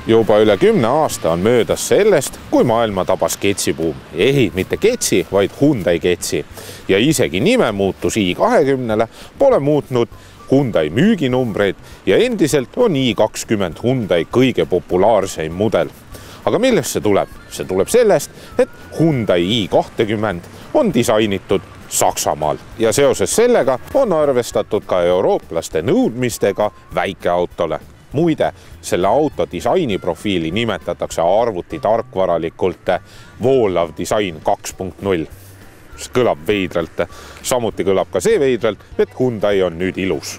Juba üle 10 aasta on möödas sellest, kui maailma tabas ketsibuum. Ei, mitte ketsi, vaid Hyundai ketsi. Ja isegi nime muutus i20-le pole muutnud Hyundai müüginumbreid ja endiselt on i20 Hyundai kõige populaarseim mudel. Aga millest see tuleb? See tuleb sellest, et Hyundai i20 on disainitud Saksamaal ja seoses sellega on arvestatud ka eurooplaste nõudmistega väikeautole. Muide, selle auto disainiprofiili nimetatakse arvutitarkvaralikult voolav disain 2.0. See kõlab veidralt. Samuti kõlab ka see veidralt, et Hyundai on nüüd ilus.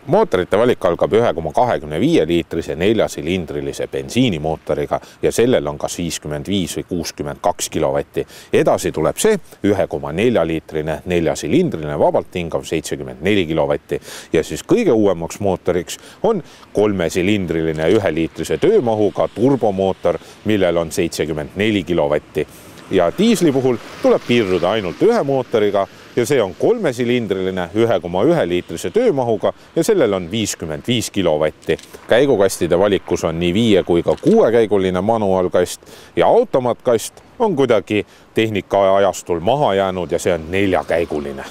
Mootorite valik algab 1,25 liitrise 4-silindrilise bensiinimootoriga ja sellel on kas 55 või 62 kilovatti. Edasi tuleb see 1,4 liitrine 4-silindriline vabalt hingav 74 kilovatti ja siis kõige uuemaks mootoriks on 3-silindriline 1-liitrise töömahuga turbomootor, millel on 74 kilovatti. Ja diisli puhul tuleb piirduda ainult ühe mootoriga ja see on 3-silindriline 1,1 liitrise töömahuga ja sellel on 55 kilovatti. Käigukastide valikus on nii 5 kui ka 6-käiguline manuaalkast ja automaatkast on kuidagi tehnika ajastul maha jäänud ja see on 4-käiguline.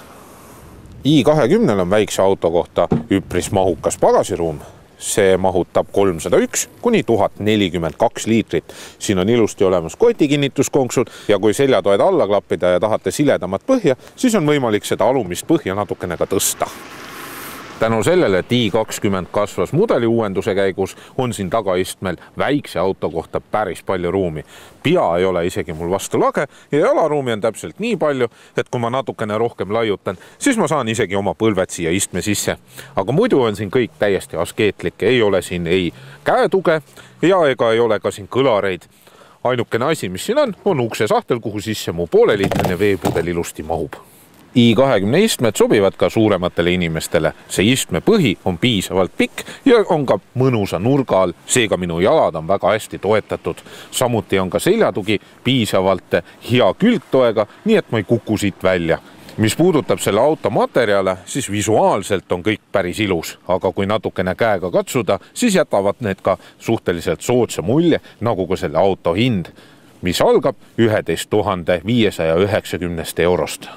i20 on väikse auto kohta üpris mahukas pagasiruum. See mahutab 301 kuni 1042 liitrit. Siin on ilusti olemas kotikinnituskonksud ja kui seljatoed alla klappida ja tahate siledamat põhja, siis on võimalik seda alumist põhja natukene ka tõsta. Tänu sellele, et i20 kasvas mudeli uuenduse käigus, on siin tagaistmel väikse auto kohta päris palju ruumi. Pea ei ole isegi mul vastu lage ja jalaruumi on täpselt nii palju, et kui ma natukene rohkem laiutan, siis ma saan isegi oma põlved siia istme sisse. Aga muidu on siin kõik täiesti askeetlik, ei ole siin ei käetuge ja ega ei ole ka siin kõlareid. Ainukene asi, mis siin on uksesahtel, kuhu sisse mu pooleliitrine veepudel ilusti mahub. i20 istmed sobivad ka suurematele inimestele. See istme põhi on piisavalt pikk ja on ka mõnusa nurga all, seega minu jalad on väga hästi toetatud. Samuti on ka seljatugi piisavalt hea külgtoega, nii et ma ei kuku siit välja. Mis puudutab selle auto materjale, siis visuaalselt on kõik päris ilus, aga kui natukene käega katsuda, siis jätavad need ka suhteliselt soodsa mulje, nagu ka selle auto hind, mis algab 11 590 eurost.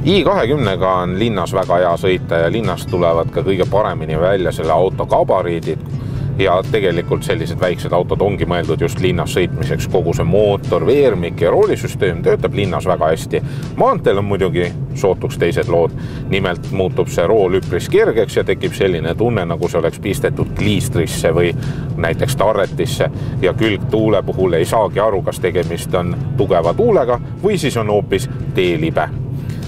i20-ga on linnas väga hea sõita ja linnas tulevad ka kõige paremini välja selle auto gabariidid ja tegelikult sellised väiksed autod ongi mõeldud just linnas sõitmiseks. Kogu see mootor, veermik ja roolisüsteem töötab linnas väga hästi. Maanteel on muidugi sootuks teised lood. Nimelt muutub see rool üpris kergeks ja tekib selline tunne, nagu see oleks pistetud kliistrisse või näiteks tarretisse ja külgtuule puhul ei saagi aru, kas tegemist on tugeva tuulega või siis on hoopis teelibe.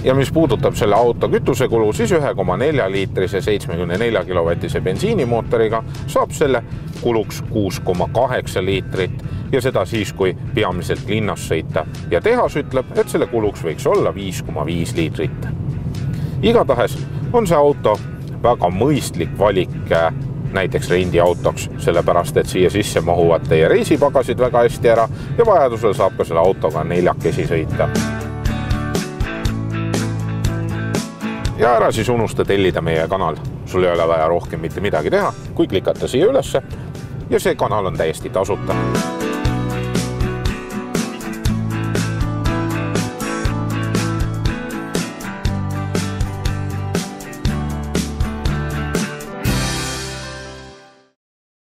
Ja mis puudutab selle auto kütusekulu, siis 1,4 liitrise 74 kilovatise bensiinimootoriga saab selle kuluks 6,8 liitrit ja seda siis, kui peamiselt linnas sõita. Ja tehas ütleb, et selle kuluks võiks olla 5,5 liitrit. Igatahes on see auto väga mõistlik valik näiteks rendiautoks, sellepärast, et siia sisse mahuvad teie reisipagasid väga hästi ära ja vajadusel saab ka selle autoga 4 sõita. Ja ära siis unusta tellida meie kanal. Sul ei ole vaja rohkem mitte midagi teha, kui klikata siia ülesse ja see kanal on täiesti tasuta.